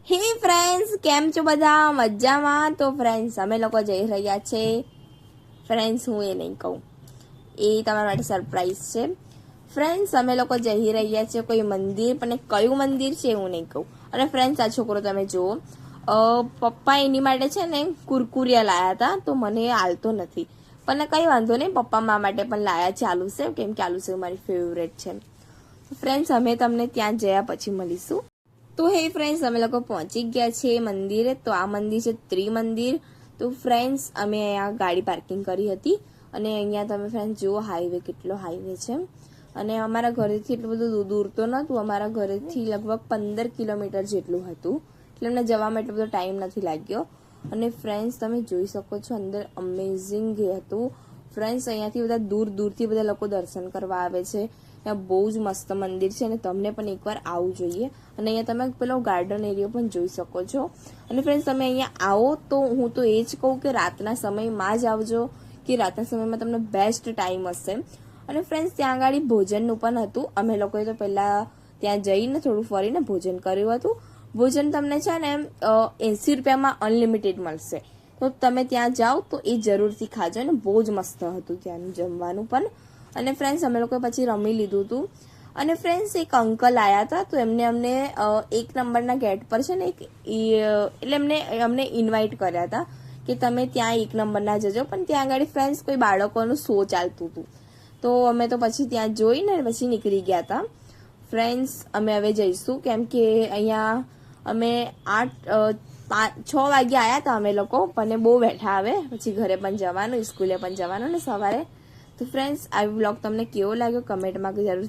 હે ફ્રેન્ડ્સ, કેમ છો બધા? મજામાં? તો ફ્રેન્ડ્સ, અમે લોકો જઈ રહ્યા છે. ફ્રેન્ડ્સ, હું એ નહીં કહું, એ તમારા માટે સરપ્રાઈઝ છે. ફ્રેન્ડ્સ, અમે લોકો જઈ રહ્યા છે કોઈ મંદિર, પણ કયું મંદિર છે હું નહીં કહું. અને ફ્રેન્ડ્સ, આ છોકરો તમે જુઓ, પપ્પા એની માટે છે ને કુરકુરિયા લાયા હતા, તો મને હાલતો નથી, પણ કંઈ વાંધો નહીં, પપ્પા મા માટે પણ લાયા છે આલુ સેવ, કેમ કે આલુ સેવ મારી ફેવરેટ છે. ફ્રેન્ડ્સ, અમે તમને ત્યાં જયા પછી મળીશું. તો હે ફ્રેન્ડ્સ, અમે લોકો પહોંચી ગયા છે મંદિરે. તો આ મંદિર છે ત્રિમંદિર. તો ફ્રેન્ડ્સ, અમે અહીંયા ગાડી પાર્કિંગ કરી હતી, અને અહીંયા તમે ફ્રેન્ડ્સ જુઓ હાઈવે, કેટલો હાઈવે છે. અને અમારા ઘરેથી એટલું બધું દૂર તો નહોતું, અમારા ઘરેથી લગભગ 15 કિલોમીટર જેટલું હતું, એટલે અમને જવામાં એટલો બધો ટાઈમ નથી લાગ્યો. અને ફ્રેન્ડ્સ, તમે જોઈ શકો છો અંદર અમેઝિંગ હતું. ફ્રેન્ડ્સ, અહીંયાથી બધા દૂરથી બધા લોકો દર્શન કરવા આવે છે. ત્યાં બહુ જ મસ્ત મંદિર છે, અને તમને પણ એકવાર આવવું જોઈએ. અને અહીંયા તમે પેલો ગાર્ડન એરિયો પણ જોઈ શકો છો. અને ફ્રેન્ડ્સ, તમે અહીંયા આવો તો હું તો એ જ કહું કે રાતના સમયમાં જ આવજો, કે રાતના સમયમાં તમને બેસ્ટ ટાઈમ હશે. અને ફ્રેન્ડ્સ, ત્યાં આગળ ભોજનનું પણ હતું. અમે લોકોએ તો પહેલાં ત્યાં જઈને થોડું ફરીને ભોજન કર્યું હતું. ભોજન તમને છે ને 80 રૂપિયામાં અનલિમિટેડ મળશે. તો તમે ત્યાં જાઓ તો એ જરૂરથી ખાજો, ને બહુ જ મસ્ત હતું ત્યાંનું જમવાનું પણ. અને ફ્રેન્ડ્સ, અમે લોકોએ પછી રમી લીધું હતું. અને ફ્રેન્ડ્સ, એક અંકલ આવ્યા હતા, તો એમને અમને 1 નંબરના ગેટ પર છે ને એટલે અમને ઇન્વાઇટ કર્યા હતા કે તમે ત્યાં 1 નંબરના જજો. પણ ત્યાં આગળ ફ્રેન્ડ્સ કોઈ બાળકોનું શો ચાલતું હતું, તો અમે તો પછી ત્યાં જોઈને પછી નીકળી ગયા હતા. ફ્રેન્ડ્સ, અમે હવે જઈશું, કેમ કે અહીંયા અમે 6 વાગે આવ્યા હતા અમે લોકો, પણ બહુ બેઠા આવે, પછી ઘરે પણ જવાનું, સ્કૂલે પણ જવાનું ને સવારે. તો ફ્રેન્ડ્સ, આ વ્લોગ તમને કેવો લાગ્યો કમેન્ટમાં જરૂરથી